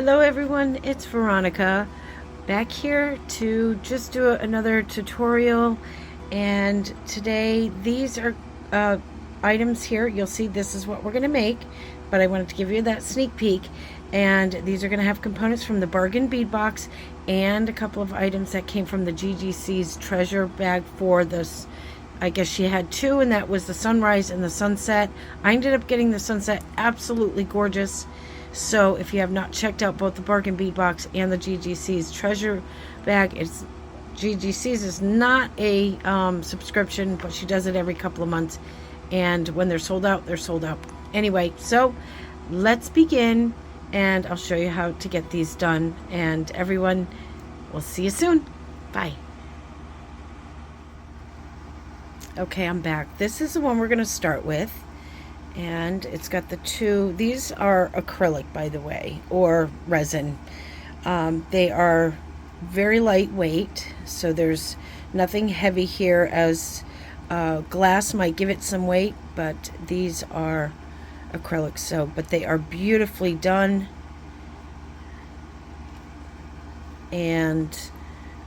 Hello everyone, it's Veronica back here to just do another tutorial. And today these are items here. You'll see this is what we're going to make, but I wanted to give you that sneak peek. And these are going to have components from the bargain bead box and a couple of items that came from the GGC's treasure bag for this. I guess she had two, and that was the sunrise and the sunset. I ended up getting the sunset, absolutely gorgeous. So if you have not checked out both the bargain bead box and the GGC's treasure bag, it's GGC's is not a subscription, but she does it every couple of months, and when they're sold out, they're sold out. Anyway, so let's begin, and I'll show you how to get these done. And everyone, we'll see you soon. Bye. Okay, I'm back. This is the one we're going to start with. And it's got the two. These are acrylic, by the way, or resin. They are very lightweight, so there's nothing heavy here, as glass might give it some weight, but these are acrylic. So, but they are beautifully done. And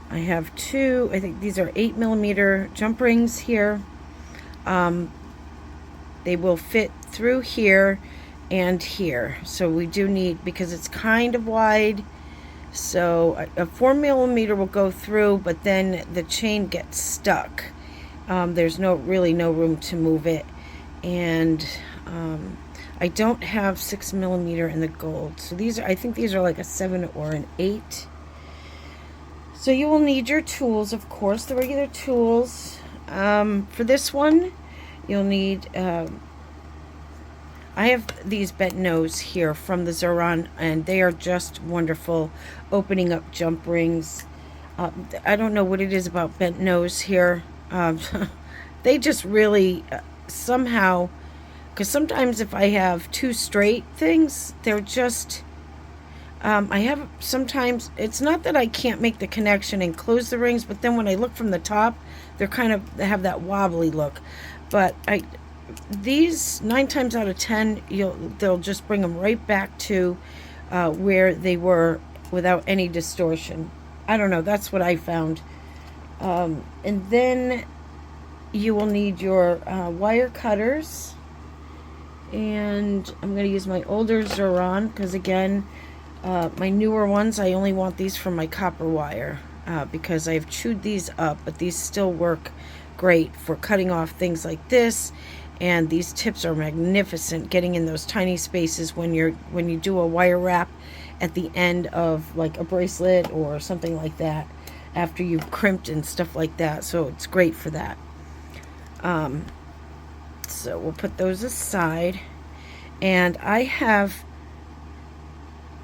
I have two, I think these are 8mm jump rings here. They will fit through here and here. So we do need, because it's kind of wide, so a 4mm will go through, but then the chain gets stuck. There's really no room to move it. And I don't have 6mm in the gold. So these are, I think these are like a 7 or an 8. So you will need your tools, of course, the regular tools. For this one, you'll need, I have these bent nose here from the Zeron, and they are just wonderful, opening up jump rings. I don't know what it is about bent nose here. They just really, somehow, because sometimes if I have two straight things, they're just, I have sometimes, it's not that I can't make the connection and close the rings, but then when I look from the top, they have that wobbly look. But these 9 times out of 10, they'll just bring them right back to where they were without any distortion. I don't know, that's what I found. And then you will need your wire cutters, and I'm going to use my older Zeron because, again, my newer ones, I only want these for my copper wire because I've chewed these up, but these still work great for cutting off things like this. And these tips are magnificent, getting in those tiny spaces when you do a wire wrap at the end of like a bracelet or something like that, after you've crimped and stuff like that. So it's great for that. So we'll put those aside. And I have,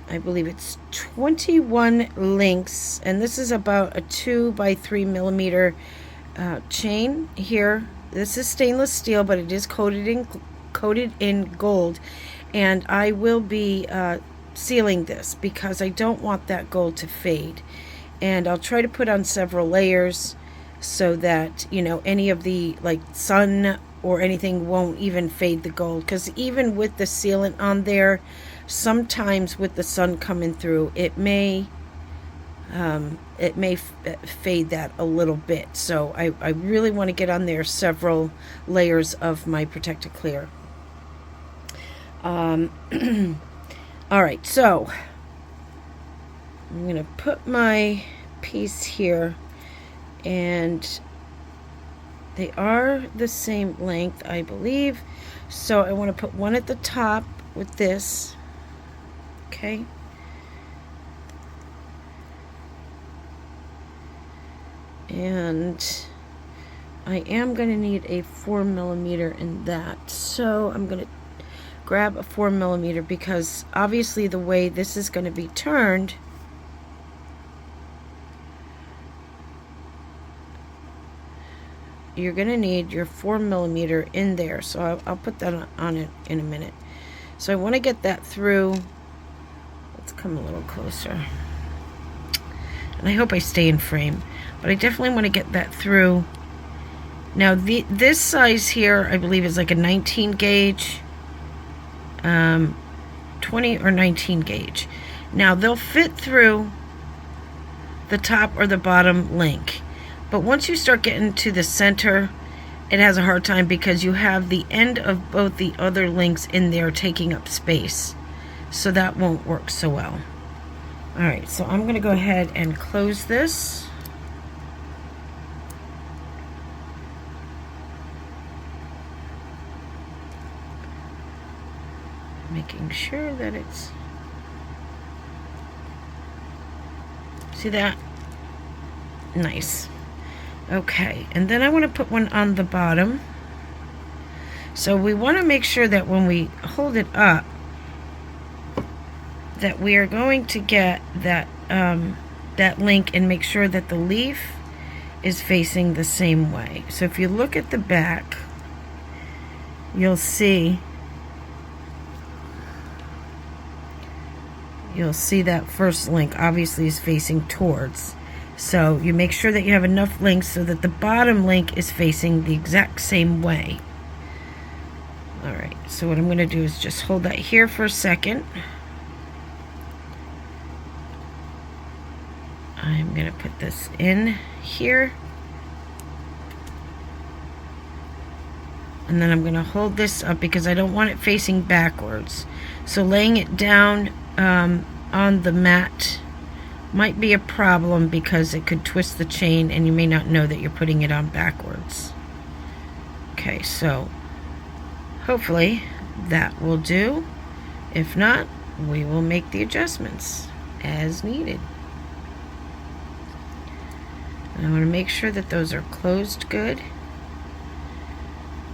I believe it's 21 links, and this is about a 2 by 3mm chain here. This is stainless steel, but it is coated in gold, and I will be sealing this because I don't want that gold to fade. And I'll try to put on several layers so that, you know, any of the like sun or anything won't even fade the gold, because even with the sealant on there, sometimes with the sun coming through, it may fade that a little bit. So I really want to get on there several layers of my Protected Clear. All right, so I'm going to put my piece here, and they are the same length, I believe. So I want to put one at the top with this. Okay. And I am going to need a 4mm in that. So I'm going to grab a 4mm because obviously the way this is going to be turned, you're going to need your 4mm in there. So I'll put that on it in a minute. So I want to get that through. Let's come a little closer. And I hope I stay in frame, but I definitely want to get that through. Now this size here, I believe, is like a 19 gauge, 20 or 19 gauge. Now they'll fit through the top or the bottom link, but once you start getting to the center, it has a hard time because you have the end of both the other links in there taking up space, so that won't work so well. All right, so I'm going to go ahead and close this. Making sure that it's, see that? Nice. Okay, and then I want to put one on the bottom. So we want to make sure that when we hold it up, that we are going to get that that link and make sure that the leaf is facing the same way. So if you look at the back, you'll see that first link obviously is facing towards. So you make sure that you have enough links so that the bottom link is facing the exact same way. All right, so what I'm going to do is just hold that here for a second. I'm going to put this in here. And then I'm going to hold this up because I don't want it facing backwards. So laying it down on the mat might be a problem because it could twist the chain and you may not know that you're putting it on backwards. Okay, so hopefully that will do. If not, we will make the adjustments as needed. And I want to make sure that those are closed good.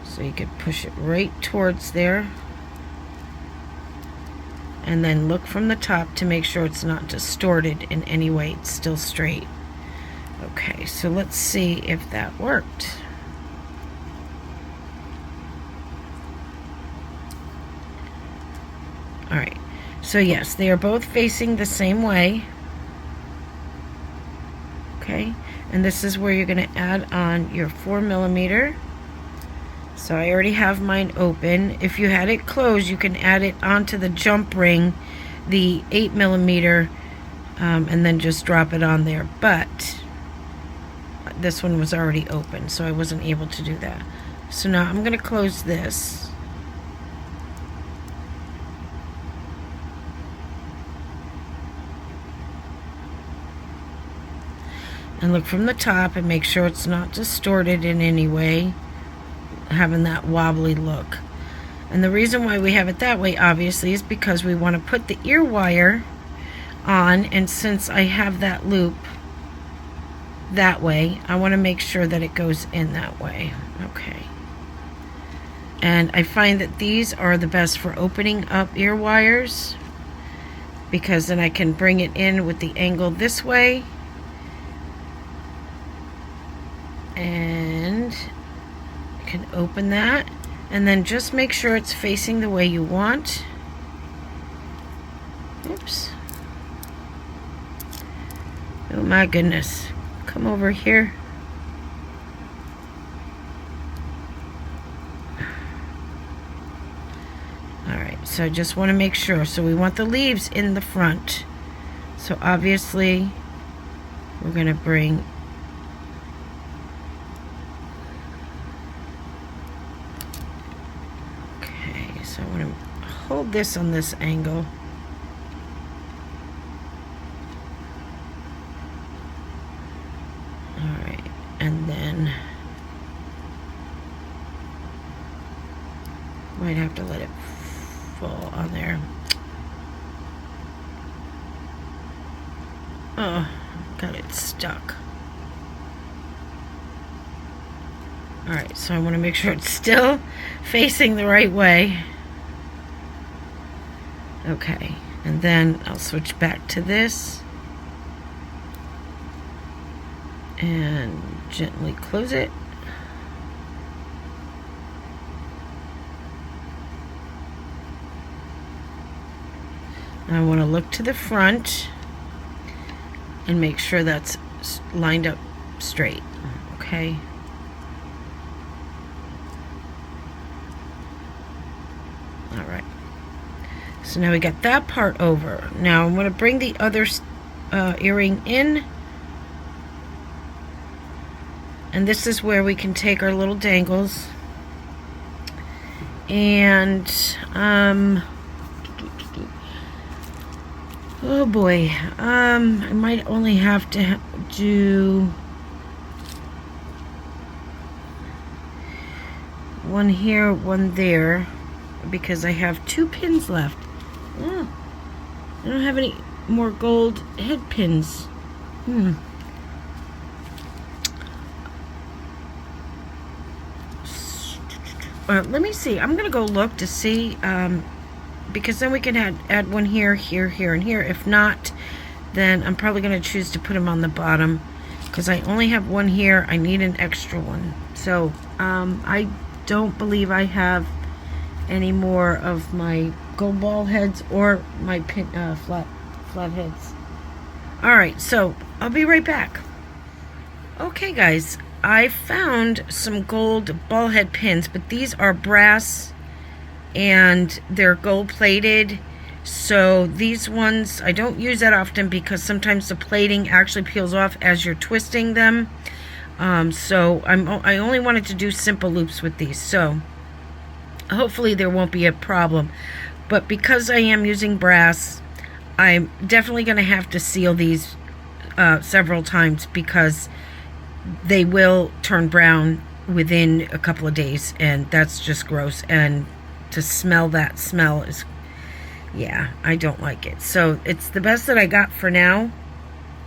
So you could push it right towards there. And then look from the top to make sure it's not distorted in any way. It's still straight. Okay, so let's see if that worked. All right, so yes, they are both facing the same way. Okay, and this is where you're going to add on your 4mm. So I already have mine open. If you had it closed, you can add it onto the jump ring, the 8mm, and then just drop it on there. But this one was already open, so I wasn't able to do that. So now I'm going to close this. And look from the top and make sure it's not distorted in any way, having that wobbly look. And the reason why we have it that way obviously is because we want to put the ear wire on, and since I have that loop that way, I want to make sure that it goes in that way. Okay. And I find that these are the best for opening up ear wires because then I can bring it in with the angle this way and can open that, and then just make sure it's facing the way you want. Oops. Oh my goodness. Come over here. Alright, so I just want to make sure. So we want the leaves in the front. So obviously we're going to bring so I want to hold this on this angle. Alright, and then might have to let it fall on there. Oh, got it stuck. Alright, so I want to make sure it's still facing the right way. Okay, and then I'll switch back to this and gently close it. I want to look to the front and make sure that's lined up straight. Okay. So So now we got that part over. Now I'm going to bring the other earring in. And this is where we can take our little dangles. And, oh boy, I might only have to do one here, one there, because I have 2 pins left. Oh, I don't have any more gold head pins. Let me see. I'm gonna go look to see, because then we can add one here, here, here, and here. If not, then I'm probably gonna choose to put them on the bottom, because I only have one here. I need an extra one. So I don't believe I have any more of my gold ball heads or my pin flat heads. All right, so I'll be right back. Okay, guys. I found some gold ball head pins, but these are brass and they're gold plated. So these ones I don't use that often because sometimes the plating actually peels off as you're twisting them. So I only wanted to do simple loops with these, so hopefully there won't be a problem. But because I am using brass, I'm definitely going to have to seal these several times, because they will turn brown within a couple of days, and that's just gross. And to smell that smell is, yeah, I don't like it. So it's the best that I got for now,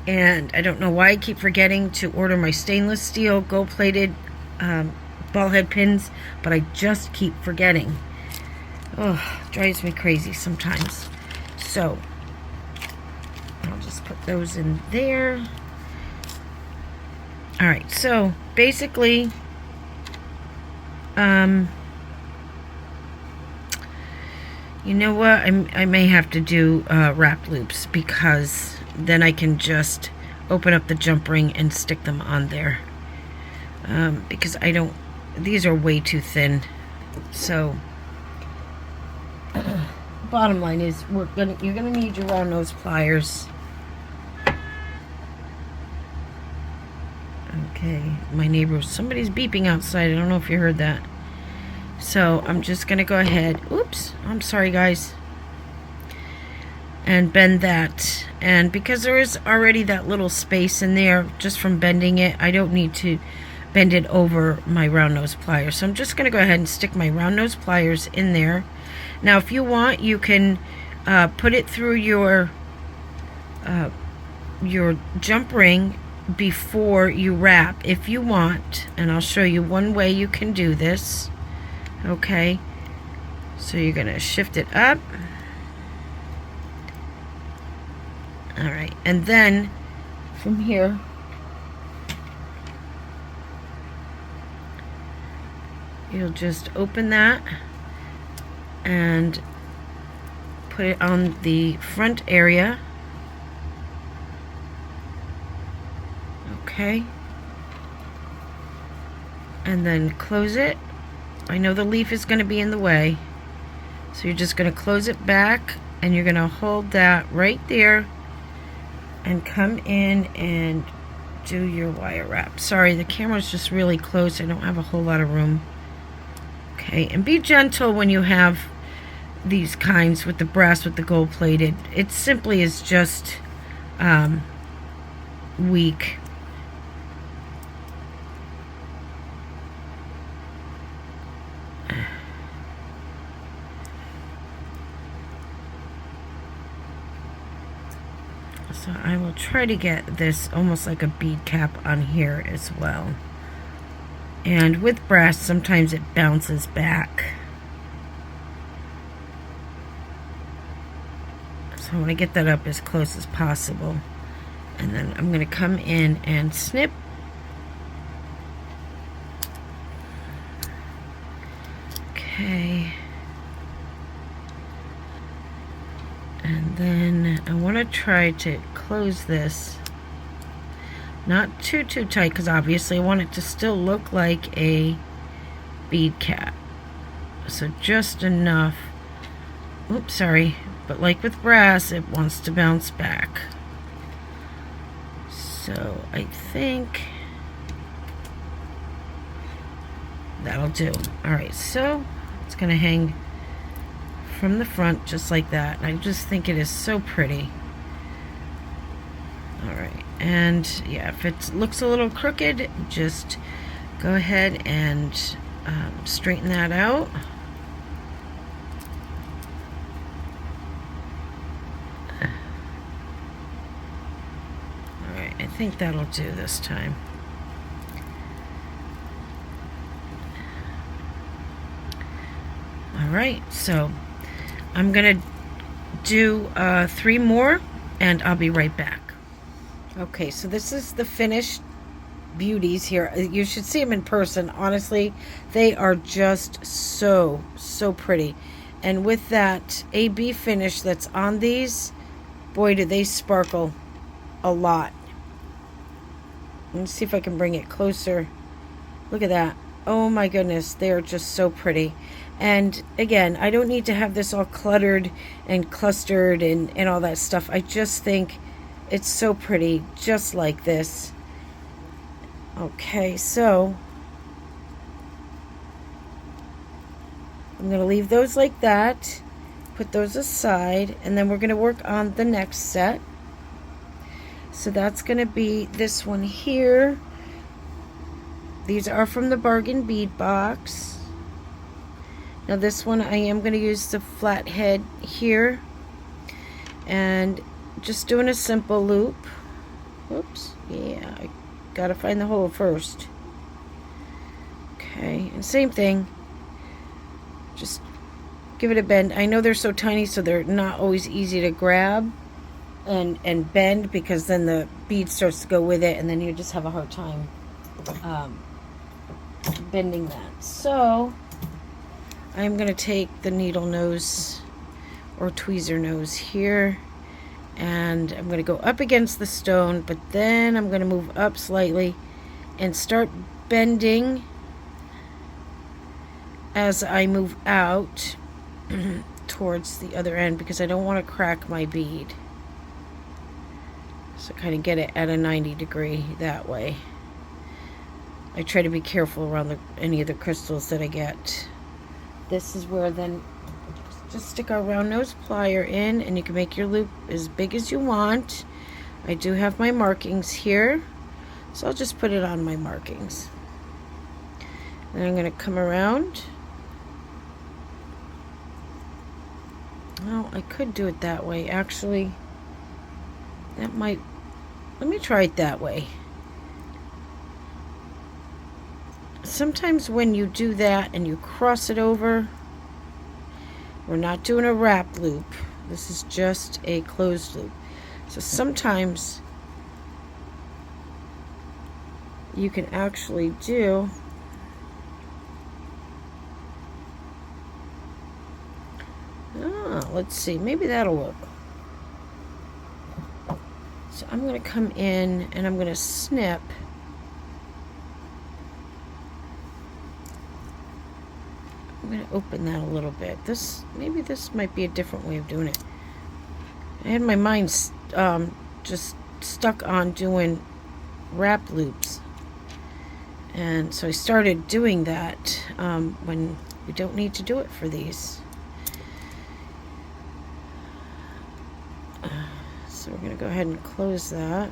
and I don't know why I keep forgetting to order my stainless steel gold plated ball head pins, but I just keep forgetting. Oh, drives me crazy sometimes. So I'll just put those in there. All right, so basically, you know what? I may have to do wrap loops, because then I can just open up the jump ring and stick them on there. Because I don't, these are way too thin. So, bottom line is, you're gonna need your round nose pliers. Okay, my neighbor, somebody's beeping outside. I don't know if you heard that. So I'm just gonna go ahead, oops, I'm sorry guys, and bend that. And because there is already that little space in there just from bending it, I don't need to bend it over my round nose pliers. So I'm just gonna go ahead and stick my round nose pliers in there. Now if you want, you can put it through your jump ring before you wrap if you want, and I'll show you one way you can do this. Okay, so you're gonna shift it up. All right, and then from here you'll just open that and put it on the front area. Okay, and then close it. I know the leaf is going to be in the way, so you're just going to close it back, and you're going to hold that right there and come in and do your wire wrap. Sorry, the camera's just really close. I don't have a whole lot of room. Okay, and be gentle when you have these kinds with the brass with the gold plated. It simply is just weak. So I will try to get this almost like a bead cap on here as well. And with brass, sometimes it bounces back. So I want to get that up as close as possible. And then I'm going to come in and snip. Okay. And then I want to try to close this. Not too tight, because obviously I want it to still look like a bead cap. So just enough. Oops, sorry. but like with brass, it wants to bounce back. So I think that'll do. All right, so it's gonna hang from the front just like that. And I just think it is so pretty. All right, and yeah, if it looks a little crooked, just go ahead and straighten that out. All right, I think that'll do this time. All right, so I'm gonna do 3 more and I'll be right back. Okay, so this is the finished beauties here. You should see them in person. Honestly, they are just so pretty. And with that AB finish that's on these, boy, do they sparkle a lot. Let me see if I can bring it closer. Look at that. Oh my goodness, they are just so pretty. And again, I don't need to have this all cluttered and clustered and all that stuff. I just think it's so pretty, just like this. Okay, so I'm going to leave those like that, put those aside, and then we're going to work on the next set. So that's going to be this one here. These are from the bargain bead box. Now this one I am going to use the flat head here and just doing a simple loop. Oops, yeah, I gotta find the hole first. Okay, and same thing, just give it a bend. I know they're so tiny, so they're not always easy to grab and bend, because then the bead starts to go with it and then you just have a hard time bending that. So I'm going to take the needle nose or tweezer nose here, and I'm going to go up against the stone, but then I'm going to move up slightly and start bending as I move out towards the other end, because I don't want to crack my bead. So kind of get it at a 90 degree that way. I try to be careful around any of the crystals that I get. This is where then just stick our round nose plier in, and you can make your loop as big as you want. I do have my markings here, so I'll just put it on my markings. And I'm going to come around. Well, I could do it that way. Actually, that might... Let me try it that way. Sometimes when you do that and you cross it over, we're not doing a wrap loop. This is just a closed loop. So sometimes you can actually do let's see, maybe that'll work. So I'm going to come in and I'm going to snip. I'm going to open that a little bit. Maybe this might be a different way of doing it. I had my mind just stuck on doing wrap loops, and so I started doing that when we don't need to do it for these. So we're going to go ahead and close that.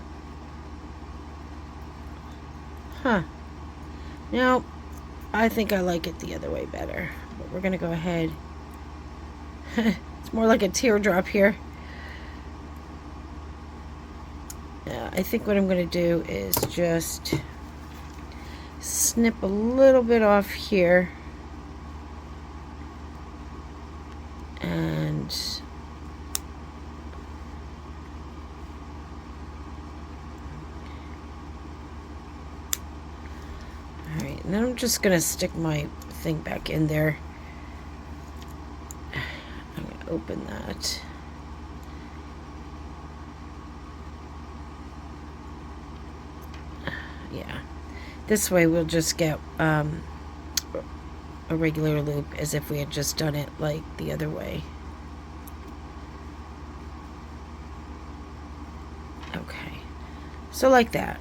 Now I think I like it the other way better, but we're going to go ahead. It's more like a teardrop here. I think what I'm going to do is just snip a little bit off here, and alright, and then I'm just going to stick my thing back in there. I'm going to open that. Yeah, this way we'll just get a regular loop as if we had just done it like the other way. So like that.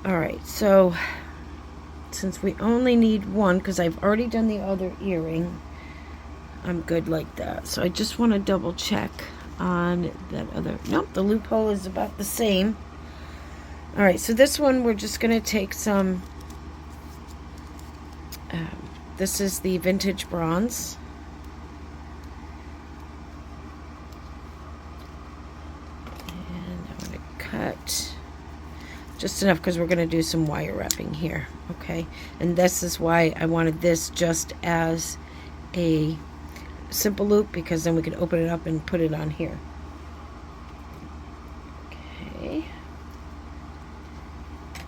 All right, so since we only need one, because I've already done the other earring, I'm good like that. So I just want to double check on that other. Nope, the loophole is about the same. All right, so this one we're just going to take some, this is the vintage bronze. And I'm going to cut just enough because we're going to do some wire wrapping here, okay? And this is why I wanted this just as a simple loop, because then we can open it up and put it on here. Okay.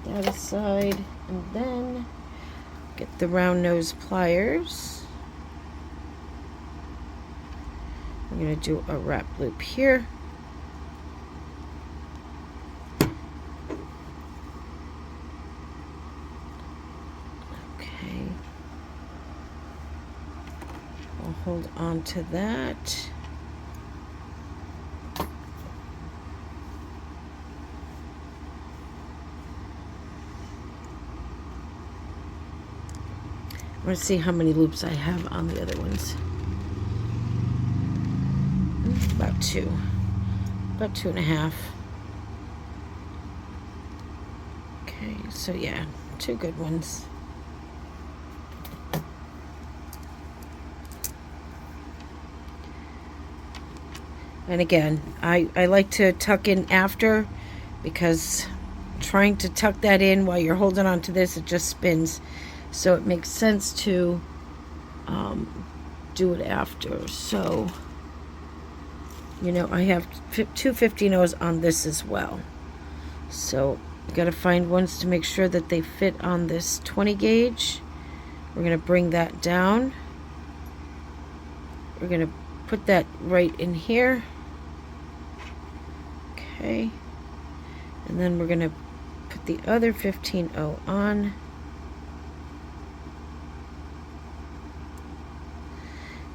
That aside, and then get the round nose pliers. I'm going to do a wrap loop here. Hold on to that. I want to see how many loops I have on the other ones. About two. About 2.5. Okay, so yeah, 2 good ones. And again, I like to tuck in after, because trying to tuck that in while you're holding on to this, it just spins. So it makes sense to do it after. So, you know, I have 2 15-0s on this as well. So you got to find ones to make sure that they fit on this 20 gauge. We're going to bring that down. We're going to put that right in here. Okay, and then we're going to put the other 15-0 on.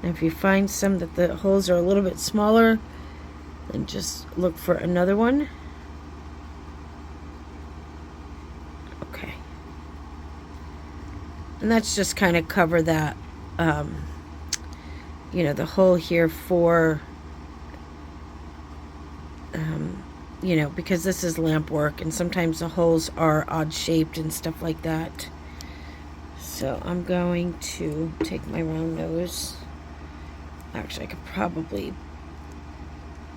And if you find some that the holes are a little bit smaller, then just look for another one. Okay. And that's just kind of cover that, you know, the hole here for, you know, because this is lamp work and sometimes the holes are odd shaped and stuff like that. So I'm going to take my round nose. Actually, I could probably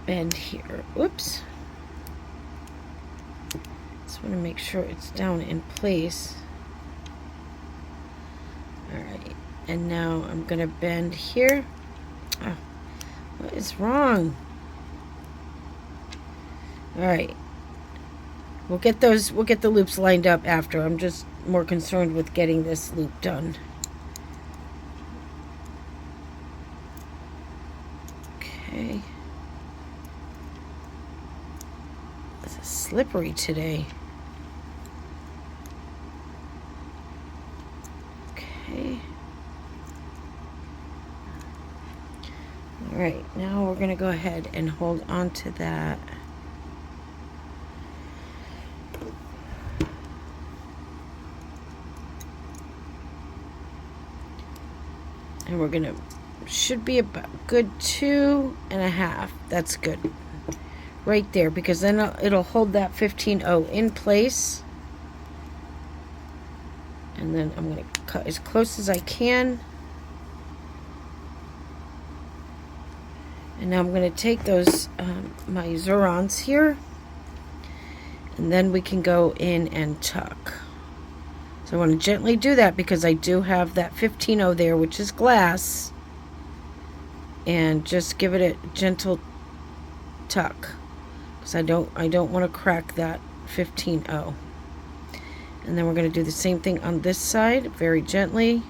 bend here. Whoops. Just want to make sure it's down in place. Alright, and now I'm going to bend here. Oh, what is wrong? Alright, we'll get the loops lined up after. I'm just more concerned with getting this loop done. Okay. This is slippery today. Okay. Alright, now we're going to go ahead and hold on to that. And we're gonna, should be about good 2.5. That's good. Right there, because then it'll hold that 15-0 in place. And then I'm gonna cut as close as I can. And now I'm gonna take those, my Zurons here. And then we can go in and tuck. So I want to gently do that because I do have that 15-0 there, which is glass. And just give it a gentle tuck, because I don't want to crack that 15-0. And then we're going to do the same thing on this side, very gently.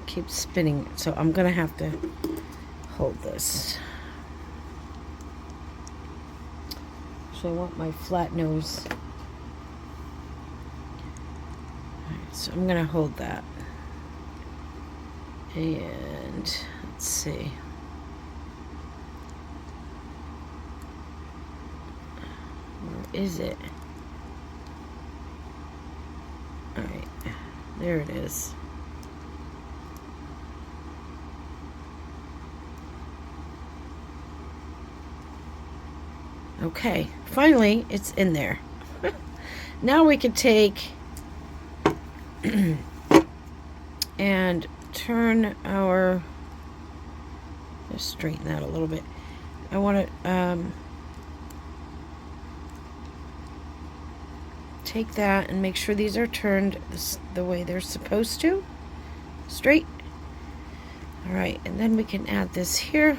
keeps spinning, so I'm gonna have to hold this. So I want my flat nose. Alright, so I'm gonna hold that. And let's see. Where is it? Alright, there it is. Okay, finally it's in there. Now we can take and turn our, just straighten that a little bit. I want to take that and make sure these are turned the way they're supposed to, straight. All right, and then we can add this here.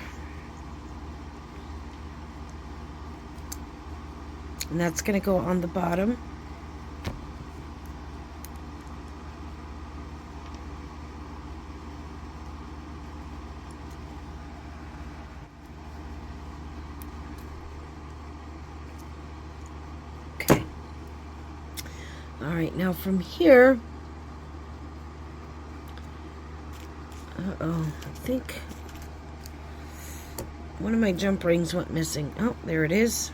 And that's going to go on the bottom. Okay. All right, now from here, I think one of my jump rings went missing. Oh, there it is.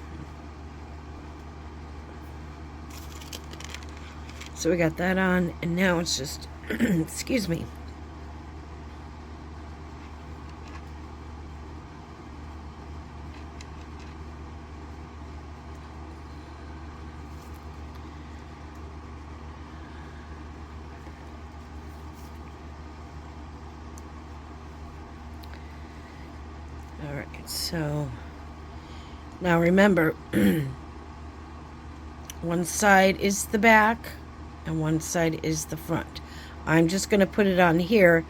So we got that on, and now it's just, excuse me. All right, so now remember, one side is the back and one side is the front. I'm just going to put it on here.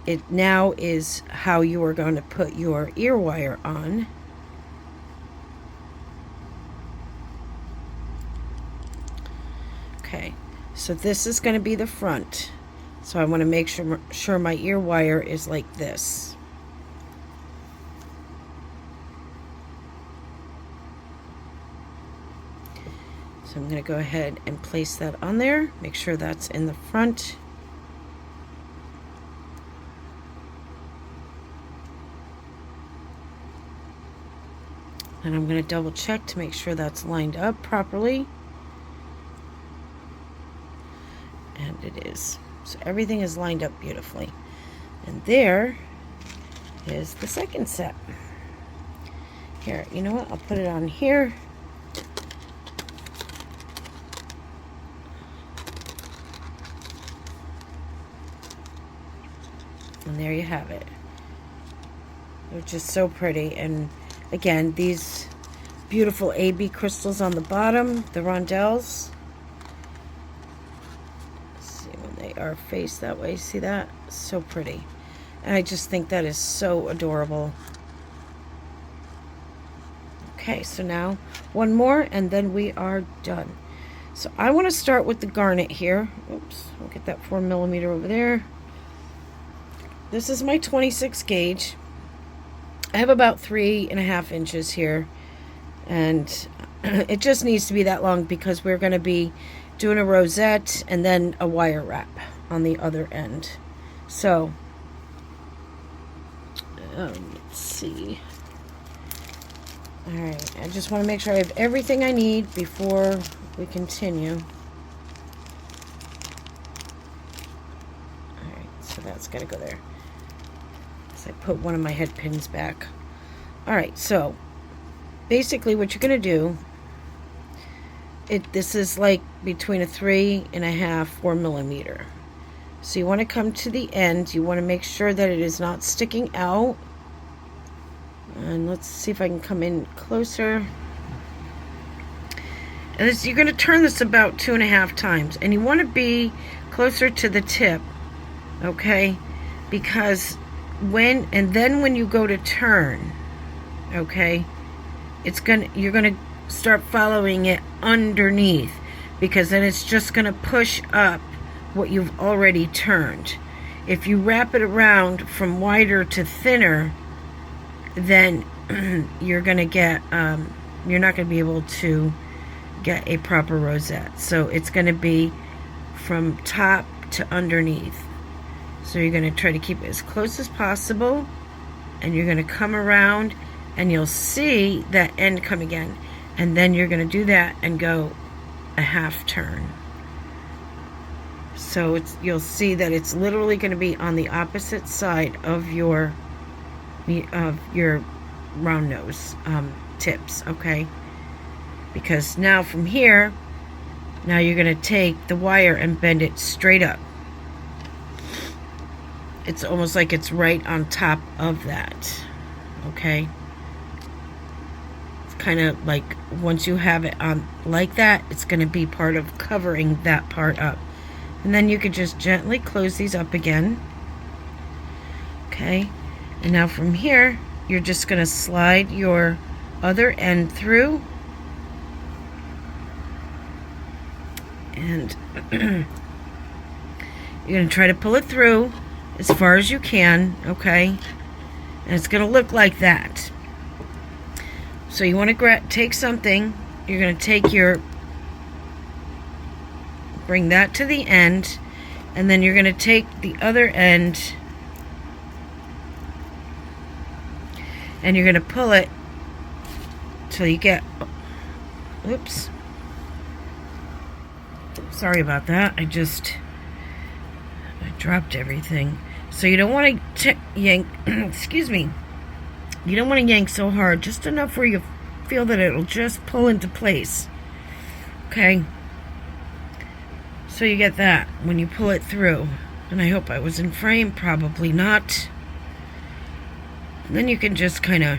It now is how you are going to put your ear wire on. Okay, so this is going to be the front. So I want to make sure my ear wire is like this. So I'm going to go ahead and place that on there. Make sure that's in the front. And I'm going to double check to make sure that's lined up properly. And it is. So everything is lined up beautifully. And there is the second set. Here, you know what? I'll put it on here. And there you have it. They're just so pretty. And again, these beautiful AB crystals on the bottom, the rondelles. Let's see, when they are faced that way, see that? So pretty. And I just think that is so adorable. Okay, so now one more and then we are done. So I want to start with the garnet here. Oops, I'll get that 4mm over there. This is my 26 gauge. I have about 3.5 inches here, and it just needs to be that long because we're going to be doing a rosette and then a wire wrap on the other end. So let's see. All right, I just want to make sure I have everything I need before we continue. All right, so that's got to go there. I put one of my head pins back. Alright, so basically what you're going to do, this is like between a 3.5, 4mm. So you want to come to the end. You want to make sure that it is not sticking out. And let's see if I can come in closer. And you're going to turn this about 2.5 times. And you want to be closer to the tip. Okay? Because when you go to turn, okay, you're gonna start following it underneath, because then it's just gonna push up what you've already turned. If you wrap it around from wider to thinner, then you're going to get, you're not going to be able to get a proper rosette. So it's going to be from top to underneath. So you're going to try to keep it as close as possible, and you're going to come around and you'll see that end come again. And then you're going to do that and go a half turn. So you'll see that it's literally going to be on the opposite side of your round nose tips, okay? Because now from here, now you're going to take the wire and bend it straight up. It's almost like it's right on top of that, okay? It's kind of like once you have it on like that, it's going to be part of covering that part up. And then you could just gently close these up again, okay? And now from here, you're just going to slide your other end through, and you're going to try to pull it through as far as you can, okay? And it's going to look like that. So you want to take something, you're going to take your, bring that to the end, and then you're going to take the other end and you're going to pull it till you get, oops, sorry about that, I dropped everything. So you don't want to yank, excuse me, you don't want to yank so hard, just enough where you feel that it'll just pull into place, okay? So you get that when you pull it through. And I hope I was in frame, probably not. And then you can just kind of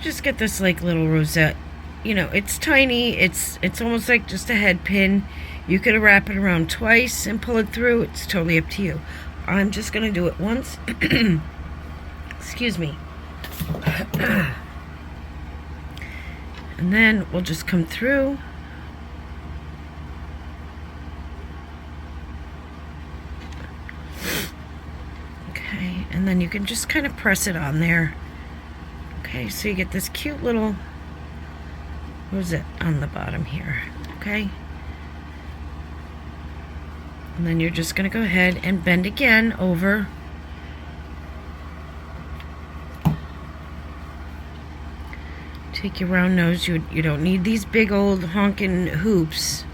just get this like little rosette. You know, it's tiny, it's almost like just a head pin. You could wrap it around twice and pull it through. It's totally up to you. I'm just going to do it once. Excuse me. And then we'll just come through. Okay, and then you can just kind of press it on there. Okay, so you get this cute little rosette on the bottom here. Okay. And then you're just going to go ahead and bend again over. Take your round nose. You don't need these big old honking hoops.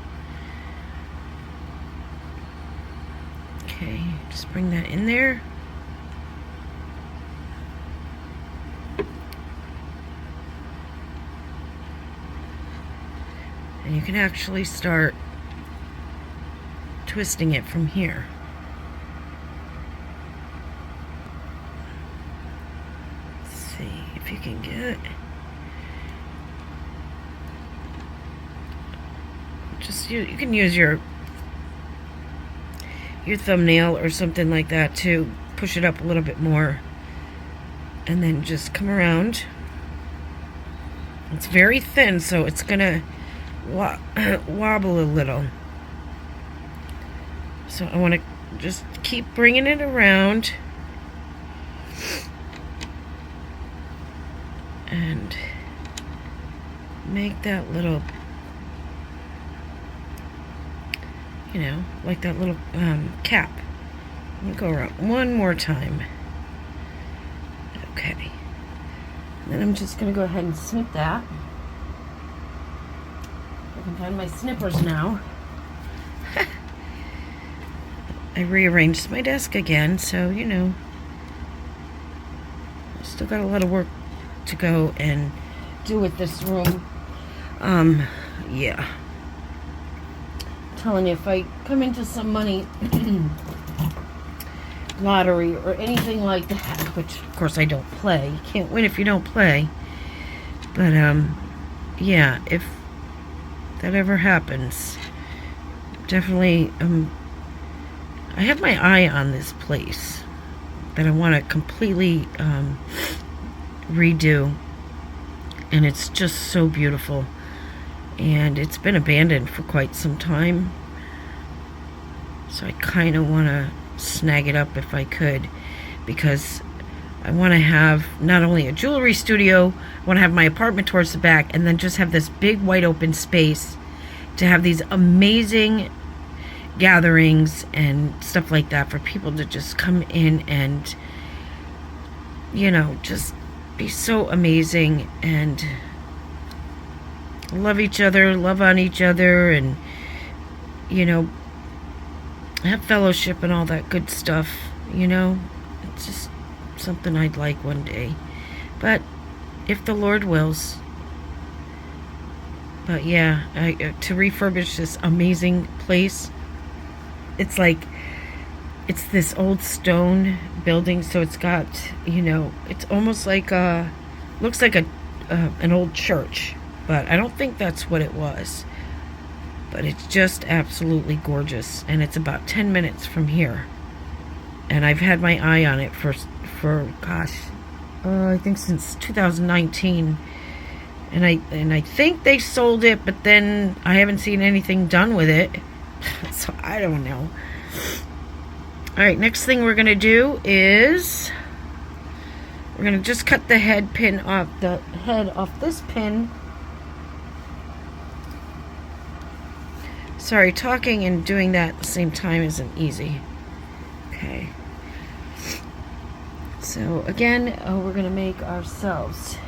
Okay, just bring that in there. And you can actually start twisting it from here. Let's see if you can get it. Just you can use your thumbnail or something like that to push it up a little bit more, and then just come around. It's very thin, so it's gonna wobble a little. So I want to just keep bringing it around and make that little, you know, like that little cap. Let me go around one more time. Okay. Then I'm just going to go ahead and snip that. I can find my snippers now. I rearranged my desk again, so, you know, I still got a lot of work to go and do with this room. Yeah. I'm telling you, if I come into some money lottery or anything like that, which of course I don't play. You can't win if you don't play. But, yeah, if that ever happens, definitely, I have my eye on this place that I want to completely redo, and it's just so beautiful, and it's been abandoned for quite some time. So I kind of want to snag it up if I could, because I want to have not only a jewelry studio, I want to have my apartment towards the back, and then just have this big wide open space to have these amazing gatherings and stuff like that for people to just come in and, you know, just be so amazing and love each other, love on each other, and, you know, have fellowship and all that good stuff, you know. It's just something I'd like one day. But if the Lord wills. But yeah, to refurbish this amazing place, it's like, it's this old stone building, so it's got, you know, it's almost like looks like an old church, but I don't think that's what it was. But it's just absolutely gorgeous, and it's about 10 minutes from here. And I've had my eye on it for gosh, I think since 2019. And I think they sold it, but then I haven't seen anything done with it. So I don't know. Alright, next thing we're going to do is we're going to just cut the head off this pin. Sorry, talking and doing that at the same time isn't easy. Okay. So again, we're going to make ourselves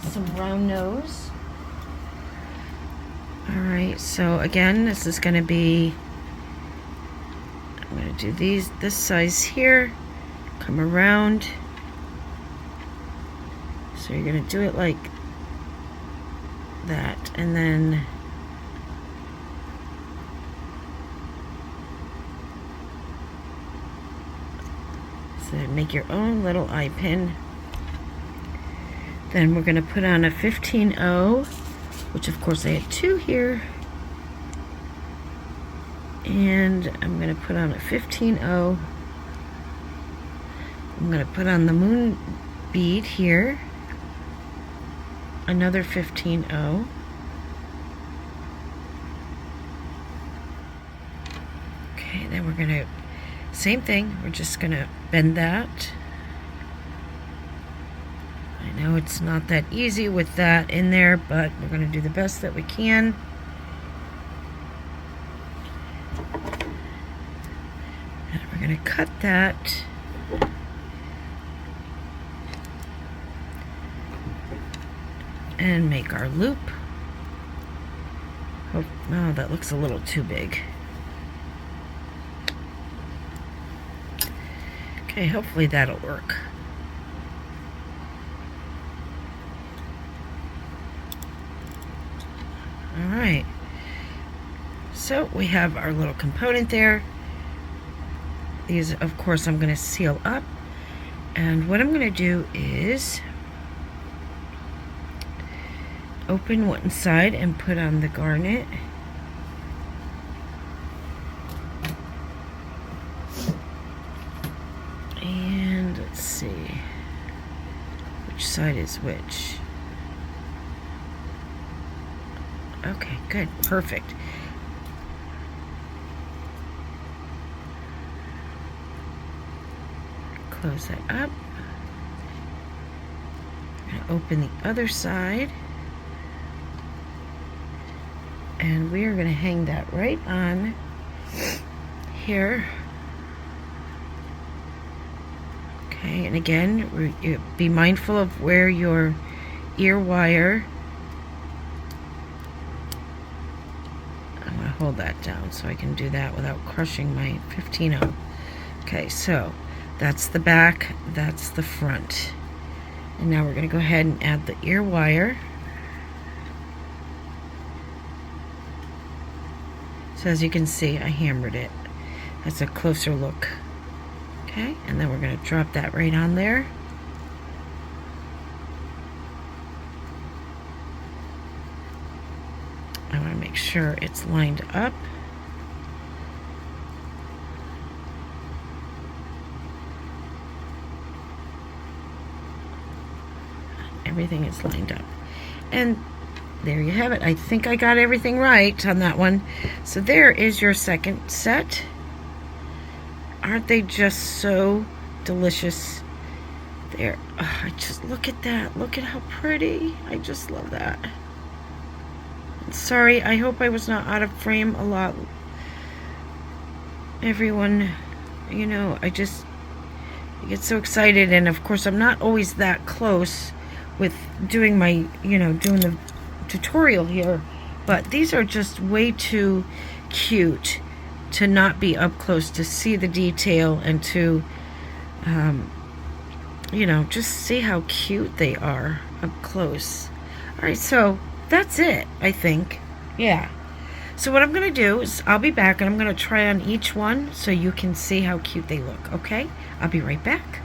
some round nose. Alright, so again, this is going to be, I'm going to do this size here, come around. So you're going to do it like that, and then so make your own little eye pin. Then we're going to put on a 15-0, which of course I had 2 here. And I'm going to put on a 15-0. I'm going to put on the moon bead here. Another 15-0. Okay, then we're going to, same thing, we're just going to bend that. I know it's not that easy with that in there, but we're going to do the best that we can. And we're going to cut that. And make our loop. Oh, no, that looks a little too big. Okay, hopefully that'll work. Alright, so we have our little component there. These, of course, I'm going to seal up. And what I'm going to do is open one side and put on the garnet. And let's see, which side is which. Okay, good, perfect. Close that up. I'm going to open the other side. And we are going to hang that right on here. Okay, and again, be mindful of where your ear wire. I'm going to hold that down so I can do that without crushing my 15-0. Okay, so that's the back, that's the front. And now we're going to go ahead and add the ear wire. So as you can see, I hammered it. That's a closer look. Okay, and then we're going to drop that right on there. I want to make sure it's lined up. Everything is lined up. And there you have it. I think I got everything right on that one. So there is your second set. Aren't they just so delicious? There, I just look at that. Look at how pretty. I just love that. Sorry, I hope I was not out of frame a lot. Everyone, you know, I get so excited, and of course I'm not always that close with doing my, doing the tutorial here, but these are just way too cute to not be up close, to see the detail and to just see how cute they are up close. All right, so that's it, I think. Yeah. So what I'm going to do is I'll be back and I'm going to try on each one so you can see how cute they look, okay? I'll be right back.